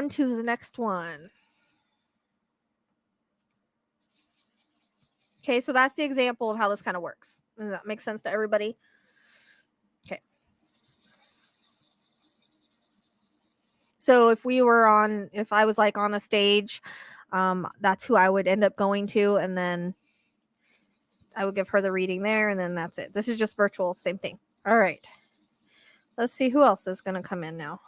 on to the next one. Okay, so that's the example of how this kind of works. Does that make sense to everybody? Okay. So if I was like on a stage, that's who I would end up going to, and then I would give her the reading there, and then that's it. This is just virtual, same thing. All right. Let's see who else is going to come in now.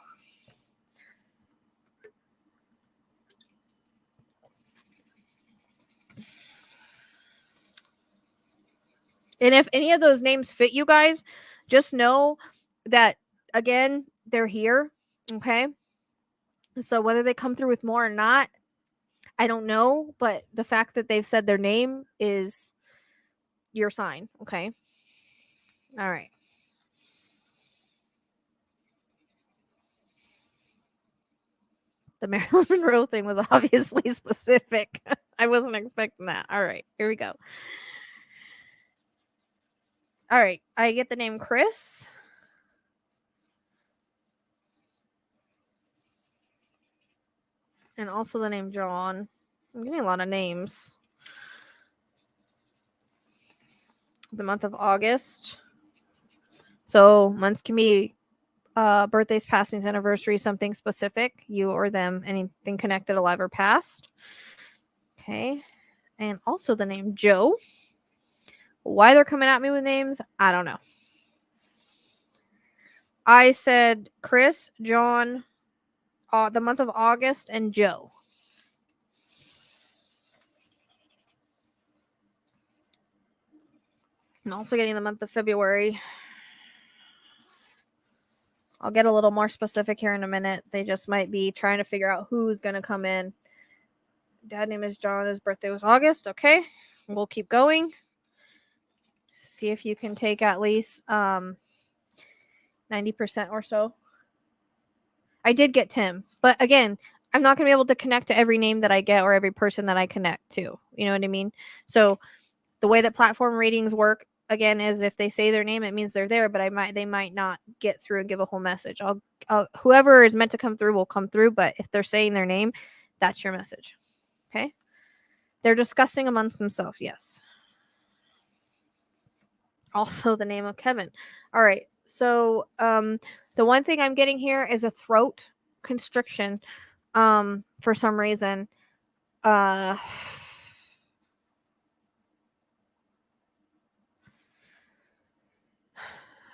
And if any of those names fit you guys, just know that, again, they're here. Okay. So whether they come through with more or not, I don't know. But the fact that they've said their name is your sign. Okay. All right. The Marilyn Monroe thing was obviously specific. I wasn't expecting that. All right. Here we go. All right. I get the name Chris. And also the name John. I'm getting a lot of names. The month of August. So months can be birthdays, passings, anniversaries, something specific, you or them, anything connected, alive or past. Okay. And also the name Joe. Why they're coming at me with names, I don't know. I said Chris, John, the month of August, and Joe. I'm also getting the month of February. I'll get a little more specific here in a minute. They just might be trying to figure out who's going to come in. Dad name is John. His birthday was August. Okay. We'll keep going. See if you can take at least 90% or so. I did get Tim. But again, I'm not going to be able to connect to every name that I get or every person that I connect to. You know what I mean? So the way that platform readings work, again, is if they say their name, it means they're there, but they might not get through and give a whole message. Whoever is meant to come through will come through, but if they're saying their name, that's your message. Okay? They're discussing amongst themselves, yes. Also the name of Kevin. All right. So the one thing I'm getting here is a throat constriction for some reason.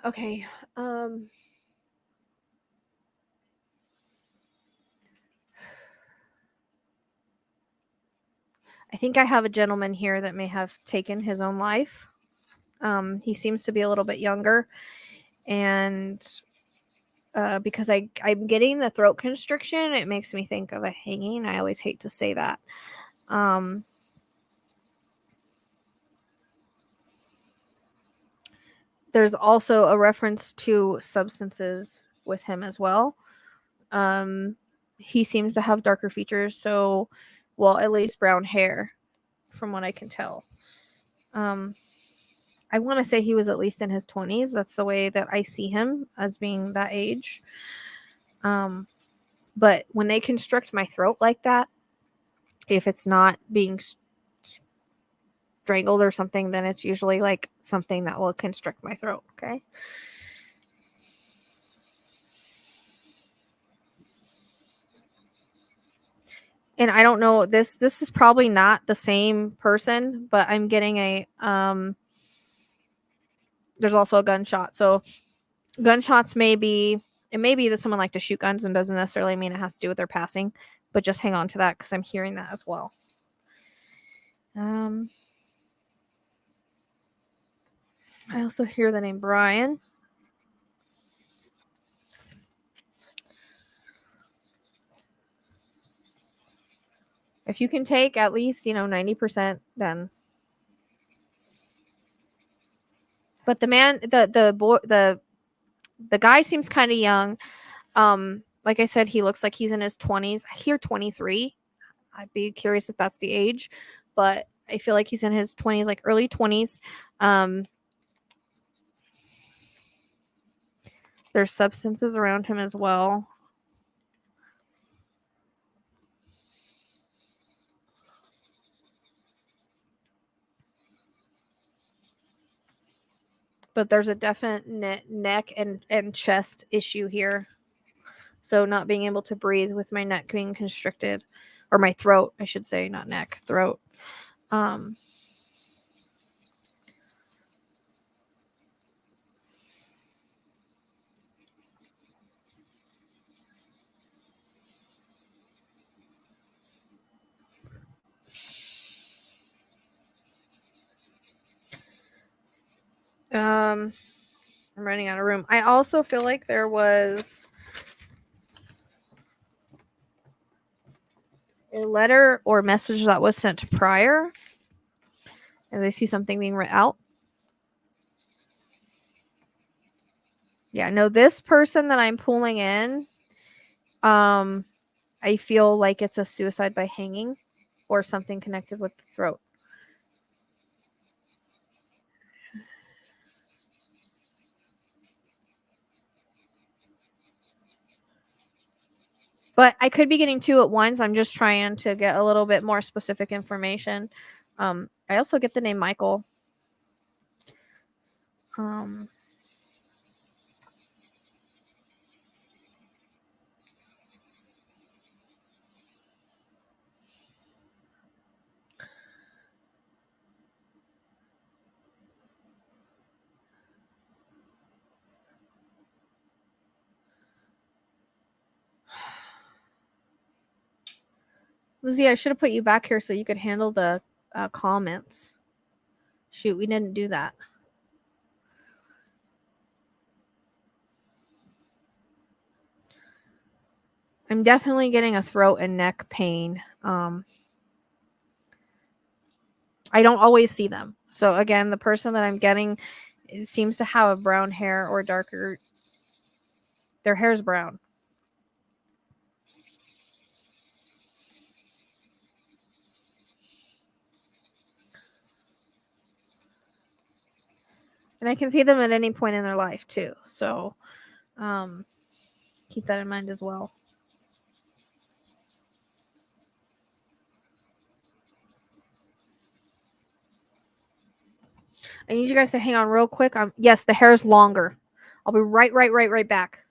Okay. I think I have a gentleman here that may have taken his own life. He seems to be a little bit younger, and because I'm getting the throat constriction, it makes me think of a hanging. I always hate to say that. There's also a reference to substances with him as well. He seems to have darker features, so, well, at least brown hair, from what I can tell. I want to say he was at least in his 20s. That's the way that I see him, as being that age. But when they constrict my throat like that, if it's not being strangled or something, then it's usually like something that will constrict my throat. Okay. And I don't know, this is probably not the same person, but I'm getting a there's also a gunshot. So gunshots may be that someone liked to shoot guns, and doesn't necessarily mean it has to do with their passing, but just hang on to that because I'm hearing that as well. I also hear the name Brian. If you can take at least, 90%, then. But the man, the guy seems kind of young. Like I said, he looks like he's in his 20s. I hear 23. I'd be curious if that's the age, but I feel like he's in his 20s, like early 20s. There's substances around him as well. But there's a definite neck and chest issue here. So not being able to breathe with my neck being constricted, or my throat, I should say, not neck, throat. I'm running out of room. I also feel like there was a letter or message that was sent prior, and I see something being written out. Yeah, no, this person that I'm pulling in, I feel like it's a suicide by hanging or something connected with the throat. But I could be getting two at once. I'm just trying to get a little bit more specific information. I also get the name Michael. Lizzie, I should have put you back here so you could handle the comments. Shoot, we didn't do that. I'm definitely getting a throat and neck pain. I don't always see them. So again, the person that I'm getting, it seems to have a brown hair or darker. Their hair's brown. And I can see them at any point in their life too. So keep that in mind as well. I need you guys to hang on real quick. Yes, the hair is longer. I'll be right back.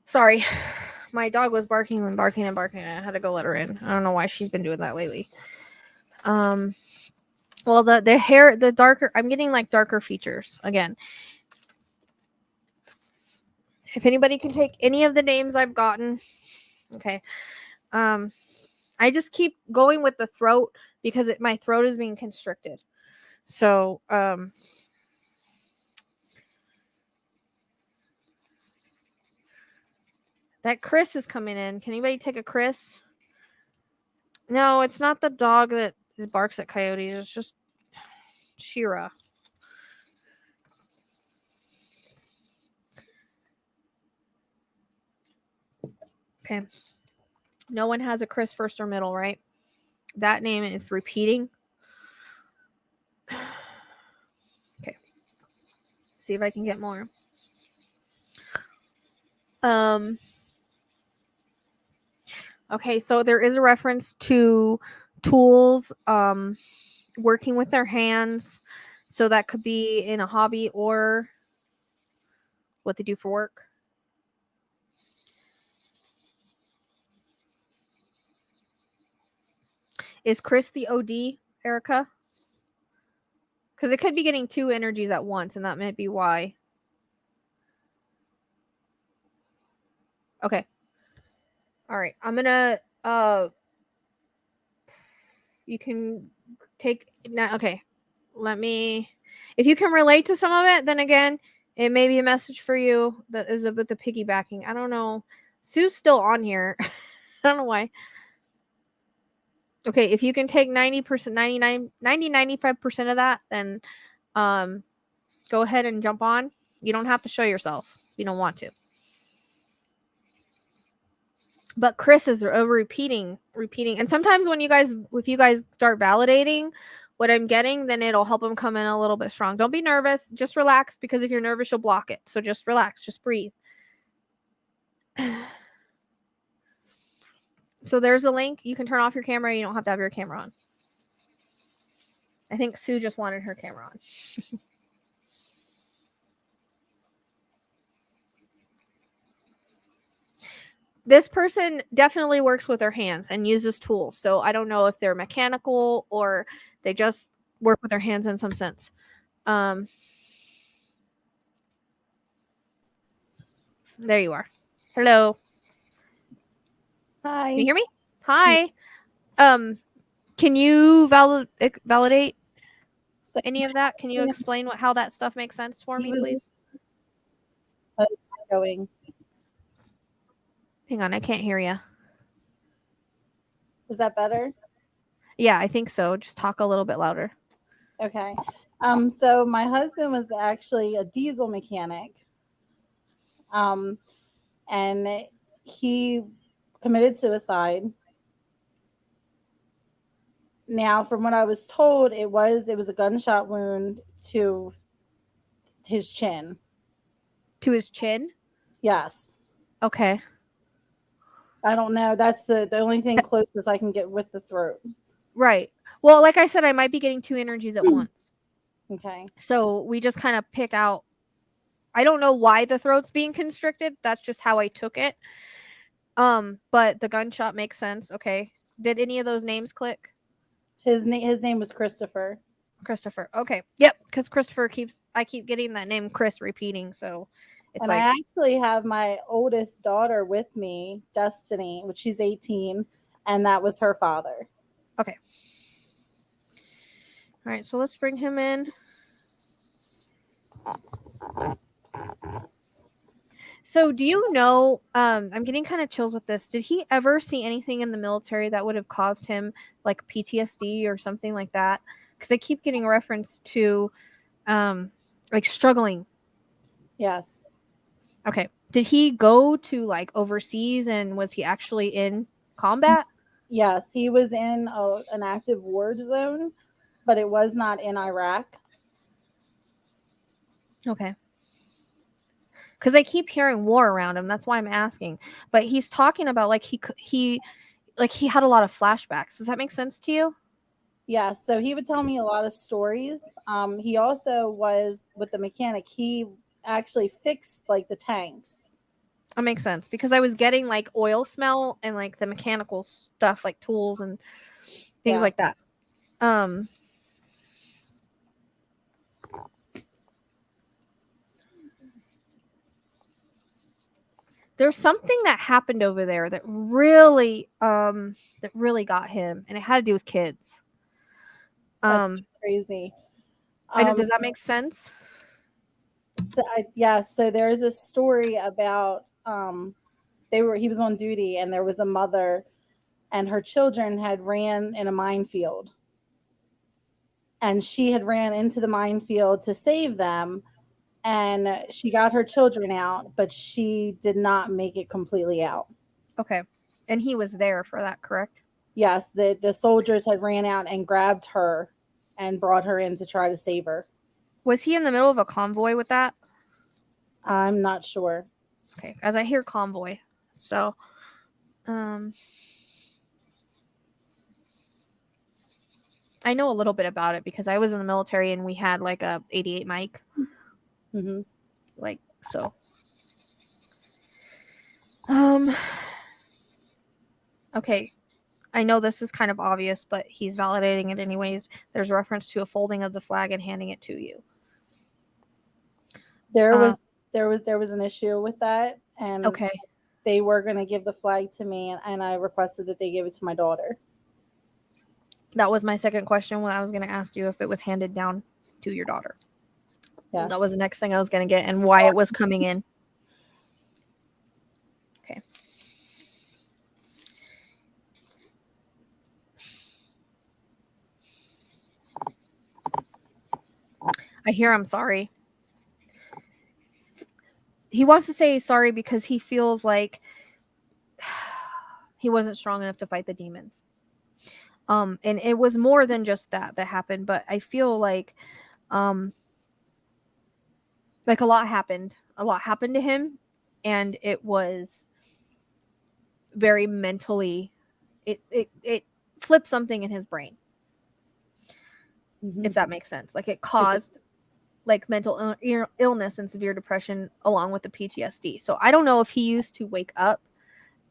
Sorry. My dog was barking and barking and barking. I had to go let her in. I don't know why she's been doing that lately. Well, the hair, the darker, I'm getting like darker features again. If anybody can take any of the names I've gotten, okay. I just keep going with the throat because my throat is being constricted. So, that Chris is coming in. Can anybody take a Chris? No, it's not the dog that barks at coyotes. It's just Shira. Okay. No one has a Chris first or middle, right? That name is repeating. Okay. See if I can get more. Okay, so there is a reference to tools, working with their hands. So that could be in a hobby or what they do for work. Is Chris the OD, Erica? Because it could be getting two energies at once, and that might be why. Okay. All right. I'm gonna you can take now. Okay. Let me, if you can relate to some of it, then again, It may be a message for you that is with the piggybacking. I don't know. Sue's still on here. I don't know why. Okay, if you can take 90%, 95% of that, then go ahead and jump on. You don't have to show yourself if you don't want to. But Chris is repeating. And sometimes when if you guys start validating what I'm getting, then it'll help them come in a little bit strong. Don't be nervous. Just relax, because if you're nervous, you'll block it. So just relax. Just breathe. So there's a link. You can turn off your camera. You don't have to have your camera on. I think Sue just wanted her camera on. This person definitely works with their hands and uses tools. So I don't know if they're mechanical or they just work with their hands in some sense. There you are. Hello. Hi. Can you hear me? Hi. Can you validate any of that? Can you explain how that stuff makes sense for me, please? Going. Hang on, I can't hear you. Is that better? Yeah, I think so. Just talk a little bit louder. Okay. So my husband was actually a diesel mechanic. And he committed suicide. Now, from what I was told, it was a gunshot wound to his chin. To his chin? Yes. Okay. I don't know. That's the only thing closest I can get with the throat. Right. Well, like I said, I might be getting two energies at once. Okay. So we just kind of pick out. I don't know why the throat's being constricted. That's just how I took it. But the gunshot makes sense. Okay. Did any of those names click? His name was Christopher. Christopher. Okay. Yep. Because Christopher I keep getting that name Chris repeating. So it's and I actually have my oldest daughter with me, Destiny, which she's 18, and that was her father. Okay. All right. So let's bring him in. So do you know, I'm getting kind of chills with this. Did he ever see anything in the military that would have caused him like PTSD or something like that? Because I keep getting reference to like struggling. Yes. Okay. Did he go to like overseas, and was he actually in combat? Yes, he was in an active war zone, but it was not in Iraq. Okay. Because I keep hearing war around him. That's why I'm asking. But he's talking about like he had a lot of flashbacks. Does that make sense to you? Yes. So he would tell me a lot of stories. He also was with the mechanic. He actually fixed like the tanks. That makes sense, because I was getting like oil smell and like the mechanical stuff, like tools and things like that. There's something that happened over there that really got him, and it had to do with kids. That's crazy. Does that make sense? So yes. So there's a story about he was on duty, and there was a mother and her children had ran in a minefield, and she had ran into the minefield to save them, and she got her children out, but she did not make it completely out. Okay. And he was there for that, correct? Yes, the soldiers had ran out and grabbed her and brought her in to try to save her. Was he in the middle of a convoy with that? I'm not sure. Okay, as I hear convoy. So I know a little bit about it because I was in the military and we had like a 88 mic. Mm-hmm. Like so. Okay. I know this is kind of obvious, but he's validating it anyways. There's reference to a folding of the flag and handing it to you. There was an issue with that, and okay, they were going to give the flag to me, and I requested that they give it to my daughter. That was my second question when I was going to ask you if it was handed down to your daughter. Yes. That was the next thing I was going to get and why it was coming in. Okay. I hear I'm sorry. He wants to say sorry because he feels like he wasn't strong enough to fight the demons. And it was more than just that happened, but I feel like a lot happened. A lot happened to him, and it was very mentally it flipped something in his brain. If that makes sense. Like it caused like mental illness and severe depression along with the PTSD. So I don't know if he used to wake up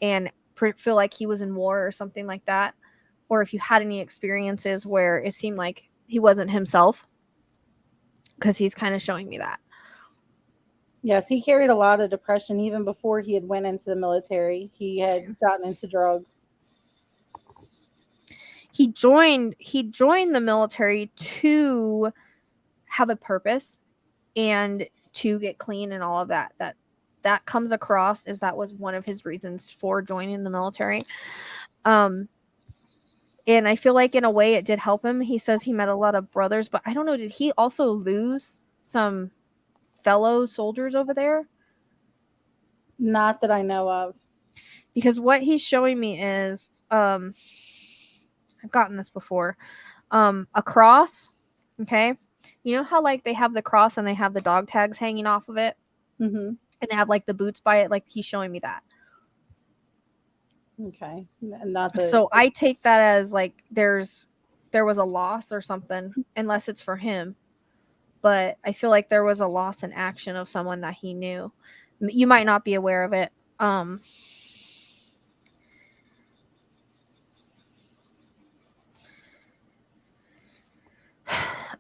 and feel like he was in war or something like that, or if you had any experiences where it seemed like he wasn't himself, because he's kind of showing me that. Yes, he carried a lot of depression even before he had went into the military. He had gotten into drugs. He joined the military to have a purpose and to get clean and all of that. That comes across as that was one of his reasons for joining the military. And I feel like in a way it did help him. He says he met a lot of brothers, but I don't know, did he also lose some fellow soldiers over there? Not that I know of. Because what he's showing me is I've gotten this before. A cross, okay? You know how like they have the cross and they have the dog tags hanging off of it? Mm-hmm. And they have like the boots by it, like he's showing me that. Okay. Not the So I take that as like there was a loss or something, unless it's for him. But I feel like there was a loss in action of someone that he knew. You might not be aware of it.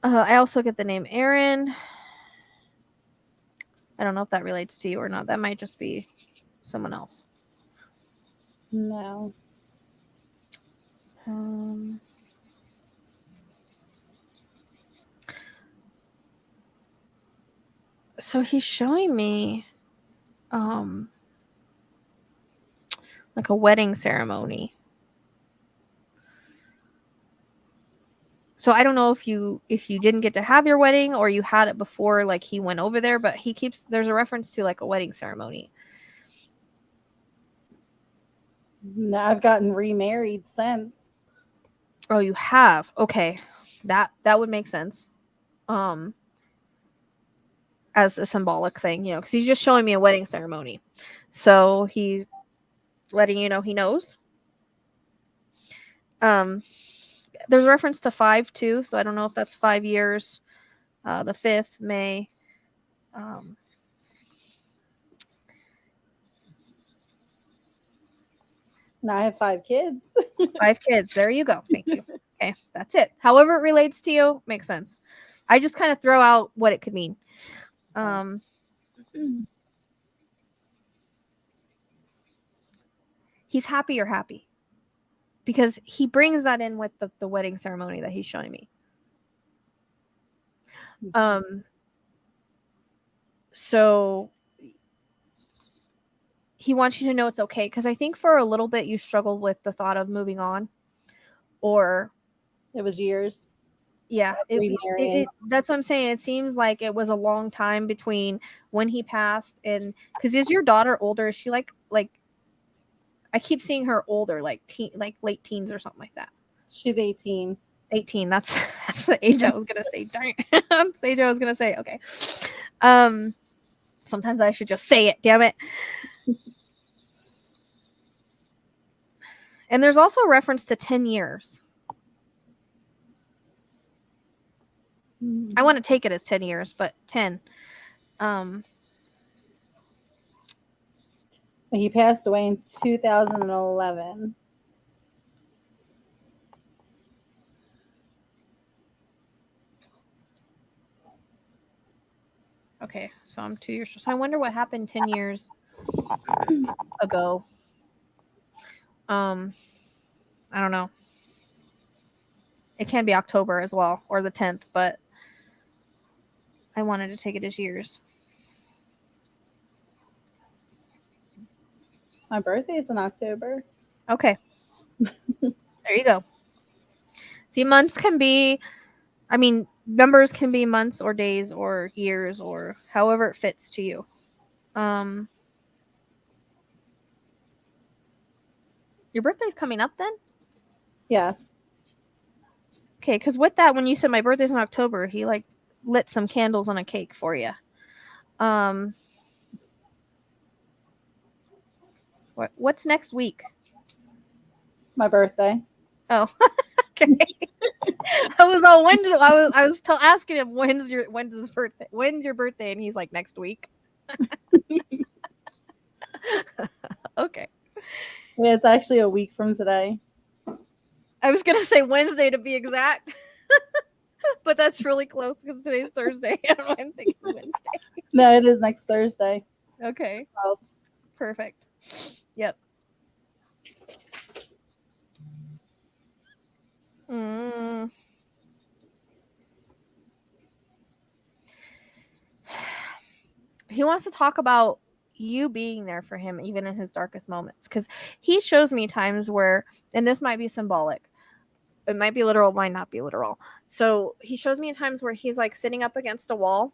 I also get the name Aaron. I don't know if that relates to you or not. That might just be someone else. No. So he's showing me like a wedding ceremony. So I don't know if you didn't get to have your wedding or you had it before like he went over there, but there's a reference to like a wedding ceremony. No, I've gotten remarried since. Oh, you have? Okay. That would make sense. As a symbolic thing, you know, because he's just showing me a wedding ceremony. So he's letting you know he knows. There's a reference to 5 too, so I don't know if that's 5 years. The 5th May. And I have 5 kids. 5 kids. There you go. Thank you. Okay, that's it. However it relates to you, makes sense. I just kind of throw out what it could mean. He's happy or happy. Because he brings that in with the wedding ceremony that he's showing me. So he wants you to know it's okay, because I think for a little bit you struggled with the thought of moving on, or it was years. Yeah, that's what I'm saying. It seems like it was a long time between when he passed and because is your daughter older? Is she like I keep seeing her older, like late teens or something like that. She's 18. 18. That's the age I was gonna say. Darn, that's the age I was gonna say. Okay. Sometimes I should just say it. Damn it. And there's also a reference to 10 years. I want to take it as 10 years, but 10. He passed away in 2011. Okay, so I'm 2 years. So I wonder what happened 10 years ago. I don't know. It can be October as well, or the 10th, but I wanted to take it as yours. My birthday's in October. Okay. There you go. See, months can be, I mean, numbers can be months or days or years or however it fits to you. Your birthday's coming up then? Yes. Okay, because with that, when you said my birthday's in October, he like lit some candles on a cake for you. What's next week? My birthday. Oh, okay. I was all when's I was asking him when's his birthday? When's your birthday? And he's like next week. Okay. Yeah, it's actually a week from today. I was gonna say Wednesday to be exact, but that's really close because today's Thursday. I don't know. I'm thinking Wednesday. No, it is next Thursday. Okay. Oh. Perfect. Yep. He wants to talk about you being there for him even in his darkest moments, because he shows me times where, and this might be symbolic, it might be literal, might not be literal. So he shows me times where he's like sitting up against a wall,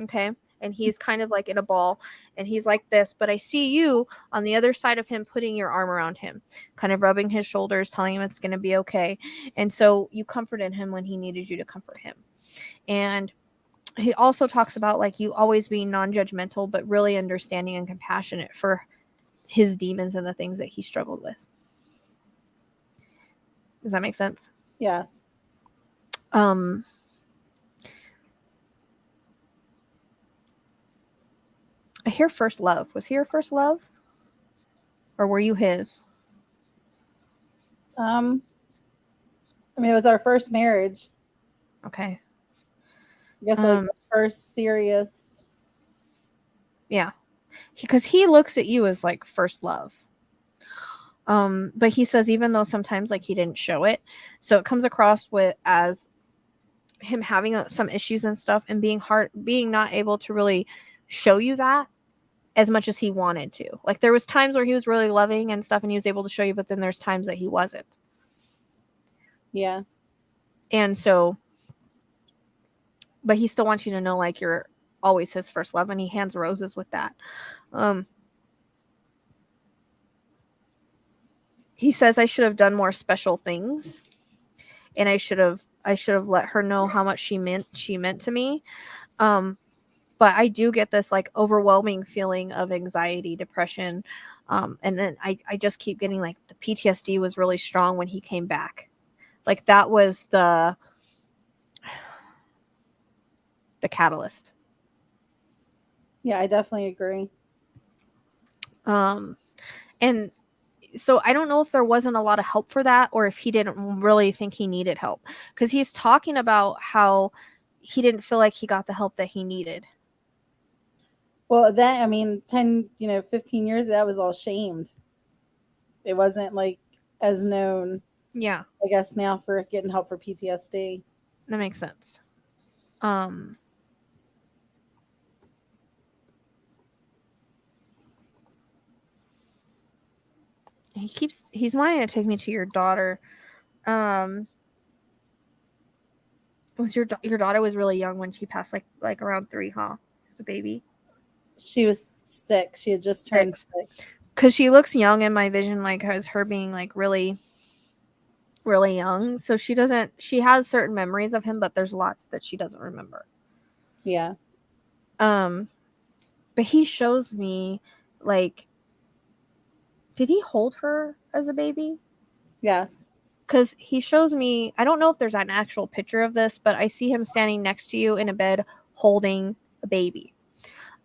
okay, and he's kind of like in a ball and he's like this, but I see you on the other side of him putting your arm around him, kind of rubbing his shoulders, telling him it's going to be okay. And so you comforted him when he needed you to comfort him. And he also talks about like you always being non-judgmental but really understanding and compassionate for his demons and the things that he struggled with. Does that make sense? Yes. I hear first love. Was he your first love? Or were you his? I mean, it was our first marriage. Okay. I guess like the first serious. Yeah. Because he looks at you as like first love. But he says even though sometimes like he didn't show it, so it comes across with as him having some issues and stuff and being not able to really show you that as much as he wanted to. Like there was times where he was really loving and stuff and he was able to show you, but then there's times that he wasn't. Yeah. And so, but he still wants you to know like you're always his first love, and he hands roses with that. He says I should have done more special things, and I should have let her know how much she meant to me. But I do get this like overwhelming feeling of anxiety, depression, and then I just keep getting like the PTSD was really strong when he came back. Like that was the catalyst. Yeah, I definitely agree. And so I don't know if there wasn't a lot of help for that or if he didn't really think he needed help, because he's talking about how he didn't feel like he got the help that he needed. Well, then, I mean, 10, 15 years, that was all shamed. It wasn't like as known. Yeah. I guess now for getting help for PTSD. That makes sense. He's wanting to take me to your daughter. Was your daughter was really young when she passed, like around 3, huh? As a baby. She was 6. She had just turned 6. Because she looks young in my vision, like as her being like really, really young. So she has certain memories of him, but there's lots that she doesn't remember. Yeah. But he shows me like, did he hold her as a baby? Yes. Because he shows me, I don't know if there's an actual picture of this, but I see him standing next to you in a bed holding a baby,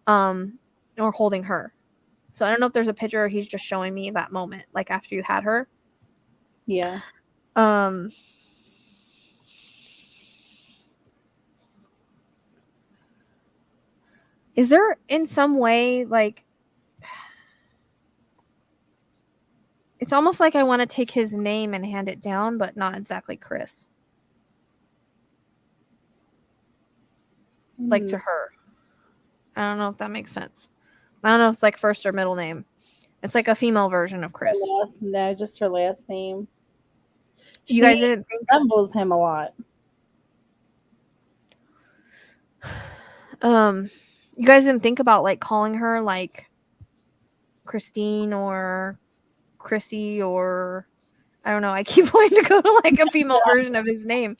or holding her. So I don't know if there's a picture or he's just showing me that moment, like after you had her. Yeah. Is there in some way, like, it's almost like I want to take his name and hand it down, but not exactly Chris. like to her. I don't know if that makes sense. I don't know if it's like first or middle name. It's like a female version of Chris. No, just her last name. You guys didn't think resembles him a lot. you guys didn't think about like calling her like Christine or Chrissy or I don't know. I keep wanting to go to like a female version of his name.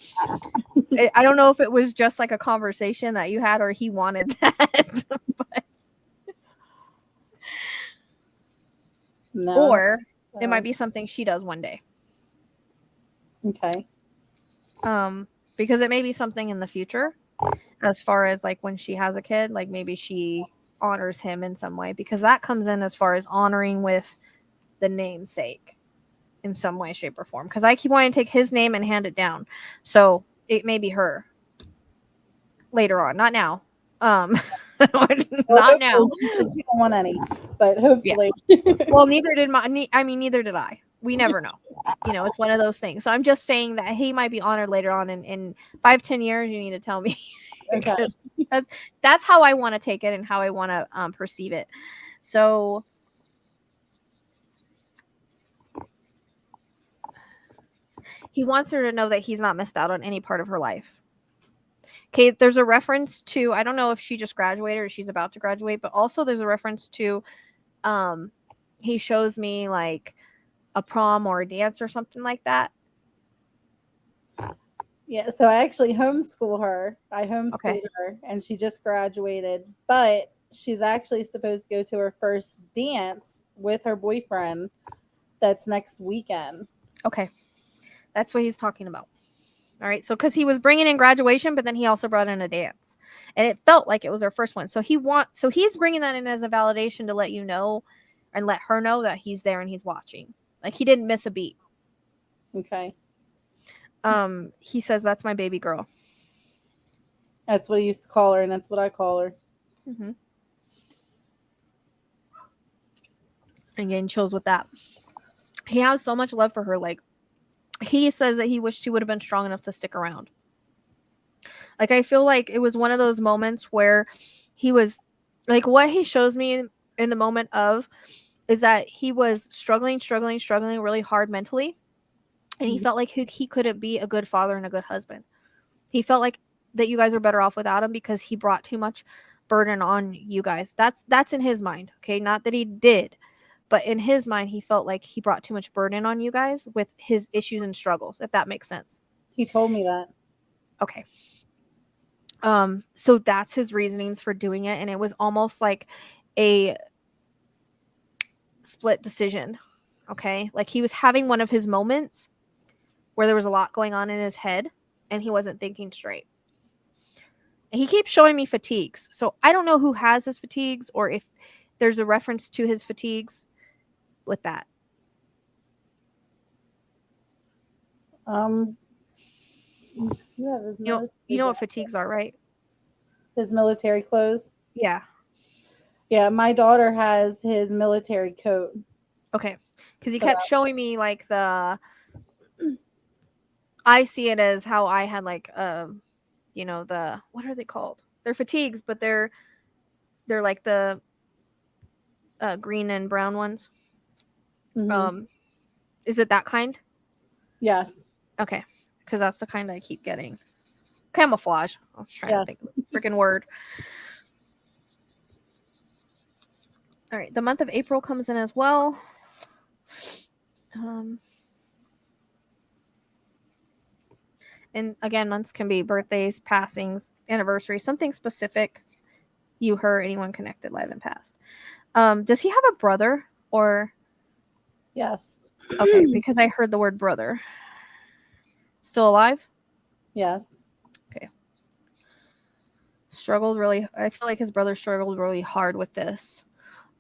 I don't know if it was just like a conversation that you had or he wanted that. But... No. Or it might be something she does one day. Okay. Because it may be something in the future as far as like when she has a kid, like maybe she honors him in some way, because that comes in as far as honoring with the namesake in some way, shape, or form. Because I keep wanting to take his name and hand it down. So it may be her later on, not now. Not now. She don't want any, but hopefully. Yeah. Well, neither did neither did I. We never know. You know, it's one of those things. So I'm just saying that he might be honored later on in 5-10 years. You need to tell me. Okay. That's how I want to take it and how I want to perceive it. So he wants her to know that he's not missed out on any part of her life. Okay, there's a reference to, I don't know if she just graduated or she's about to graduate, but also there's a reference to he shows me like a prom or a dance or something like that. Yeah, so I actually homeschool her. I homeschooled her, and she just graduated, but she's actually supposed to go to her first dance with her boyfriend. That's next weekend. Okay, that's what he's talking about. All right, so because he was bringing in graduation, but then he also brought in a dance, and it felt like it was her first one. So he's bringing that in as a validation to let you know, and let her know that he's there and he's watching. Like he didn't miss a beat. Okay. He says that's my baby girl. That's what he used to call her, and that's what I call her. Mm-hmm. And getting chills with that. He has so much love for her. Like he says that he wished he would have been strong enough to stick around. Like I feel like it was one of those moments where he was like, what he shows me in the moment of is that he was struggling really hard mentally. And he felt like he couldn't be a good father and a good husband. He felt like that you guys were better off without him because he brought too much burden on you guys. That's in his mind. Okay. Not that he did, but in his mind, he felt like he brought too much burden on you guys with his issues and struggles, if that makes sense. He told me that. Okay. So that's his reasonings for doing it. And it was almost like a split decision. Okay. Like he was having one of his moments where there was a lot going on in his head and he wasn't thinking straight. He keeps showing me fatigues. So I don't know who has his fatigues or if there's a reference to his fatigues with that. Yeah, you know what fatigues are, right? His military clothes. Yeah. Yeah, my daughter has his military coat. Okay. Because he kept showing me like I see it as how I had like you know, the what are they called? They're fatigues, but they're like the green and brown ones. Mm-hmm. Is it that kind? Yes. Okay. Because that's the kind I keep getting. Camouflage. I was trying to think of the freaking word. All right. The month of April comes in as well. And again, months can be birthdays, passings, anniversaries, something specific you, her, anyone connected live and past. Does he have a brother or? Yes. Okay, because I heard the word brother. Still alive? Yes. Okay. Struggled really. I feel like his brother struggled really hard with this.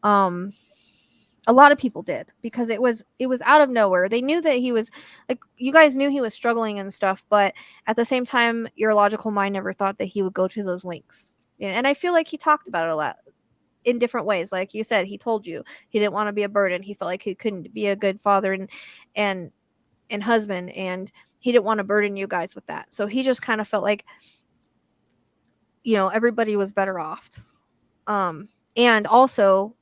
A lot of people did because it was out of nowhere. They knew that he was like, you guys knew he was struggling and stuff, but at the same time, your logical mind never thought that he would go to those links. Yeah, and I feel like he talked about it a lot in different ways. Like you said, he told you he didn't want to be a burden. He felt like he couldn't be a good father and husband, and he didn't want to burden you guys with that. So he just kind of felt like everybody was better off. And also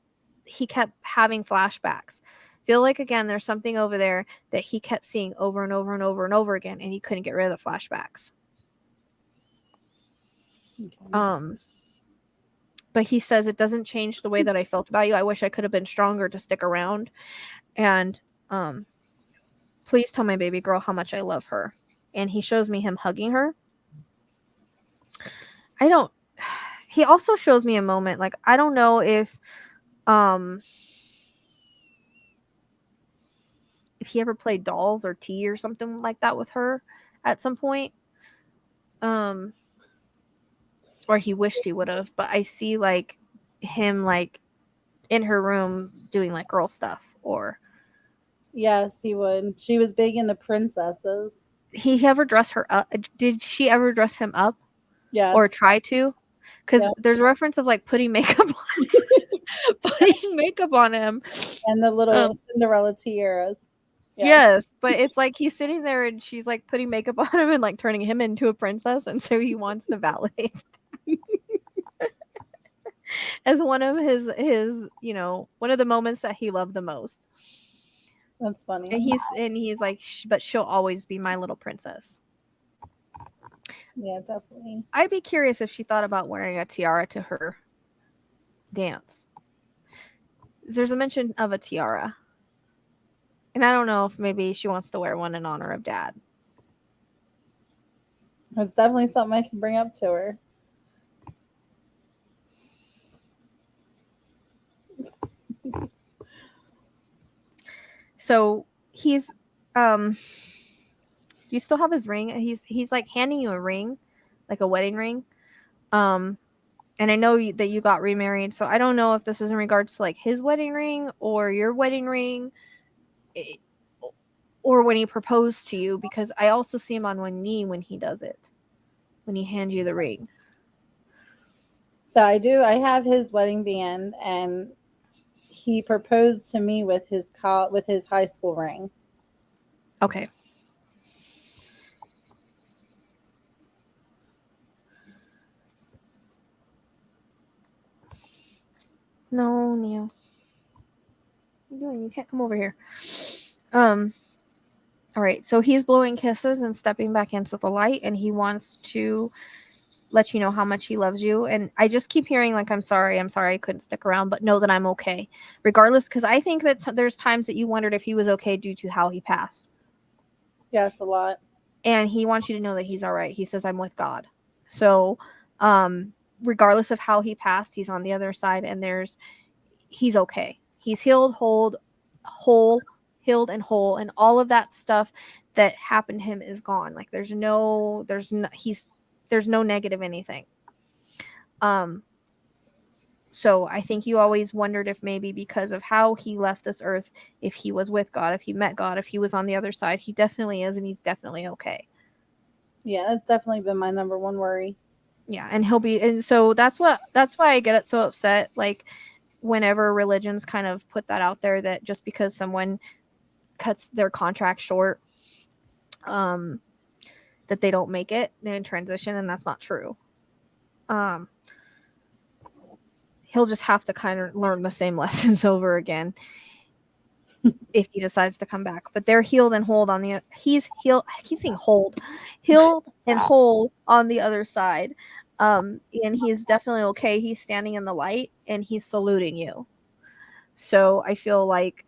he kept having flashbacks. Feel like, again, there's something over there that he kept seeing over and over and over and over again, and he couldn't get rid of the flashbacks. Okay. But he says it doesn't change the way that I felt about you. I wish I could have been stronger to stick around. And please tell my baby girl how much I love her. And he shows me him hugging her. He also shows me a moment, like, I don't know if he ever played dolls or tea or something like that with her at some point. Or he wished he would have, but I see like him like in her room doing like girl stuff. Or Yes, he would. She was big into princesses. he ever dress her up? Did she ever dress him up Yes. or try to? Because Yeah. there's a reference of like putting makeup on putting makeup on him. And the little Cinderella tiaras. Yes, but it's like he's sitting there and she's like putting makeup on him and like turning him into a princess, and so he wants to validate as one of his one of the moments that he loved the most. That's funny. And he's like, but she'll always be my little princess. Yeah, definitely. I'd be curious if she thought about wearing a tiara to her dance. There's a mention of a tiara. And I don't know if maybe she wants to wear one in honor of Dad. It's definitely something I can bring up to her. So he's you still have his ring. He's like handing you a ring, like a wedding ring. And I know that you got remarried, so I don't know if this is in regards to like his wedding ring or your wedding ring, or when he proposed to you, because I also see him on one knee when he does it, when he hands you the ring. So I have his wedding band, and he proposed to me with his high school ring. Okay. No, Neil. What are you doing? You can't come over here. All right. So he's blowing kisses and stepping back into the light, and he wants to let you know how much he loves you. And I just keep hearing like, I'm sorry I couldn't stick around, but know that I'm okay. Regardless, because I think that there's times that you wondered if he was okay due to how he passed. Yes, a lot. And he wants you to know that he's all right. He says, I'm with God. So, regardless of how he passed, he's on the other side, and he's okay. He's healed, healed and whole, and all of that stuff that happened to him is gone. Like there's no negative anything. So I think you always wondered if maybe because of how he left this earth, if he was with God, if he met God, if he was on the other side. He definitely is, and he's definitely okay. Yeah, that's definitely been my number one worry. Yeah, and and so that's why I get so upset, like whenever religions kind of put that out there, that just because someone cuts their contract short, that they don't make it in transition, and that's not true. He'll just have to kind of learn the same lessons over again if he decides to come back. But they're healed and whole he's healed. I keep saying healed and whole on the other side. And he's definitely okay. He's standing in the light and he's saluting you. So I feel like,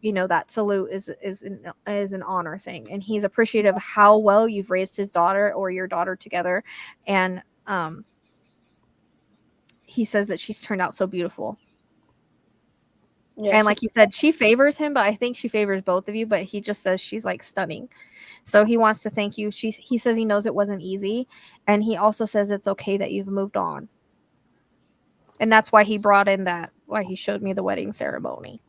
that salute is an honor thing, and he's appreciative of how well you've raised his daughter or your daughter together. And he says that she's turned out so beautiful. Yeah, and like you said, she favors him, but I think she favors both of you, but he just says she's like stunning. So he wants to thank you. He says he knows it wasn't easy, and he also says it's okay that you've moved on. And that's why he brought in why he showed me the wedding ceremony.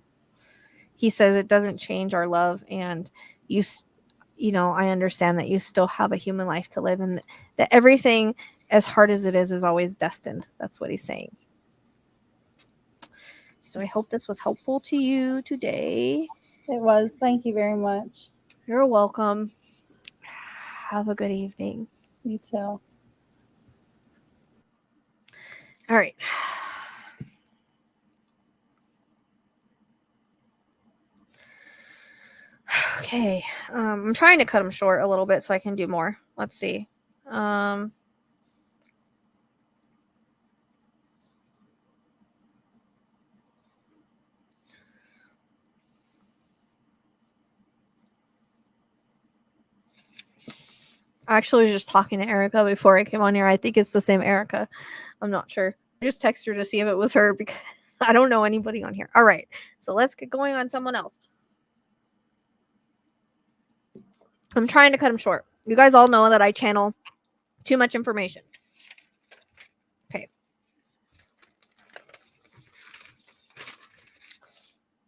He says it doesn't change our love, and I understand that you still have a human life to live, and that everything, as hard as it is always destined. That's what he's saying. So I hope this was helpful to you today. It was. Thank you very much. You're welcome. Have a good evening. You too. All right. Okay. I'm trying to cut them short a little bit so I can do more. Let's see. I actually was just talking to Erica before I came on here. I think it's the same Erica. I'm not sure. I just texted her to see if it was her because I don't know anybody on here. All right. So let's get going on someone else. I'm trying to cut them short. You guys all know that I channel too much information. Okay.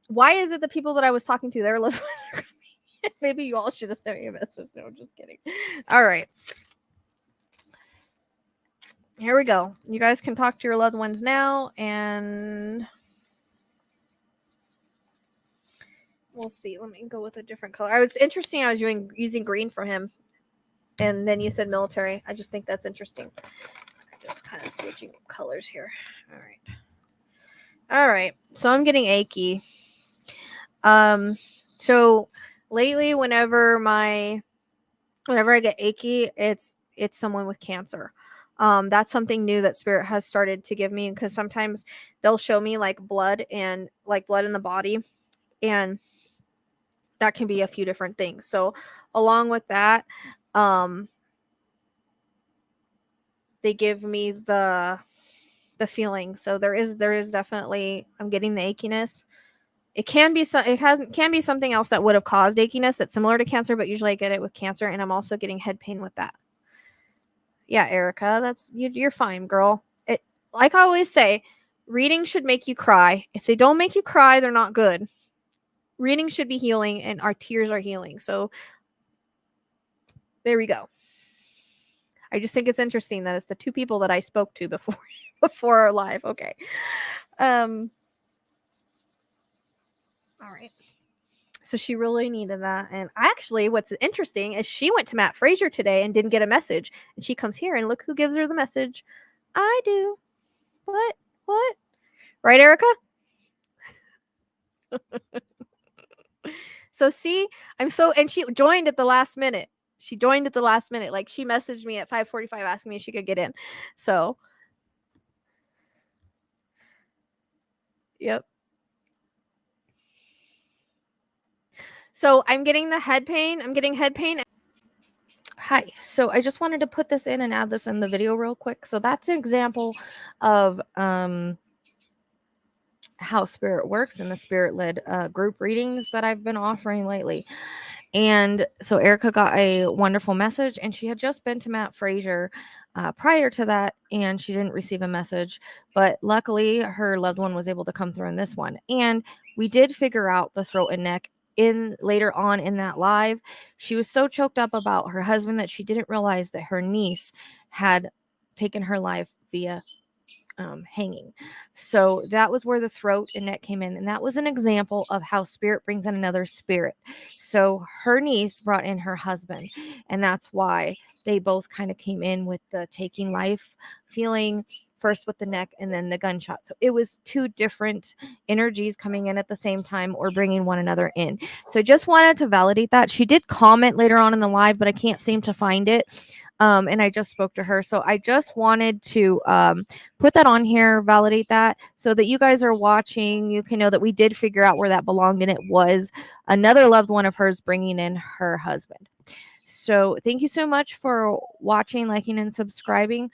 Why is it the people that I was talking to, their loved ones are coming? Maybe you all should have sent me a message. No, I'm just kidding. All right. Here we go. You guys can talk to your loved ones now, and we'll see. Let me go with a different color. I was interesting. I was using green for him, and then you said military. I just think that's interesting. Just kind of switching colors here. All right. All right. So I'm getting achy. So lately, whenever I get achy, it's someone with cancer. That's something new that Spirit has started to give me, because sometimes they'll show me like blood in the body, and that can be a few different things. So along with that, they give me the feeling. So there is definitely, I'm getting the achiness. It can be something else that would have caused achiness that's similar to cancer, but usually I get it with cancer, and I'm also getting head pain with that. Yeah, Erica, that's you're fine, girl. It, like I always say, readings should make you cry. If they don't make you cry, they're not good. Readings should be healing, and our tears are healing. So there we go. I just think it's interesting that it's the two people that I spoke to before our live. Okay. All right. So she really needed that. And actually, what's interesting is she went to Matt Fraser today and didn't get a message. And she comes here, and look who gives her the message. I do. What? Right, Erica? So see, and she joined at the last minute. Like, she messaged me at 5:45 asking me if she could get in. So, yep. So I'm getting head pain. Hi. So I just wanted to put this in and add this in the video real quick. So that's an example of how Spirit works in the Spirit-led group readings that I've been offering lately. And so Erica got a wonderful message, and she had just been to Matt Fraser prior to that, and she didn't receive a message. But luckily, her loved one was able to come through in this one. And we did figure out the throat and neck later on in that live. She was so choked up about her husband that she didn't realize that her niece had taken her life via hanging. So that was where the throat and neck came in, and that was an example of how Spirit brings in another spirit. So her niece brought in her husband, and that's why they both kind of came in with the taking life feeling, first with the neck and then the gunshot. So it was two different energies coming in at the same time, or bringing one another in. So I just wanted to validate that. She did comment later on in the live, but I can't seem to find it. And I just spoke to her. So I just wanted to put that on here, validate that, so that you guys are watching. You can know that we did figure out where that belonged, and it was another loved one of hers bringing in her husband. So thank you so much for watching, liking, and subscribing.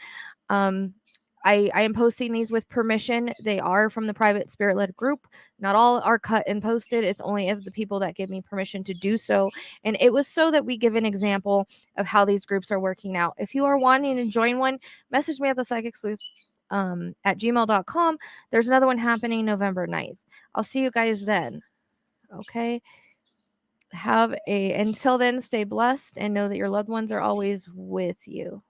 I am posting these with permission. They are from the private Spirit-led group. Not all are cut and posted. It's only of the people that give me permission to do so. And it was so that we give an example of how these groups are working out. If you are wanting to join one, message me at the Psychic Sleuth at gmail.com. There's another one happening November 9th. I'll see you guys then. Okay. Until then, stay blessed and know that your loved ones are always with you.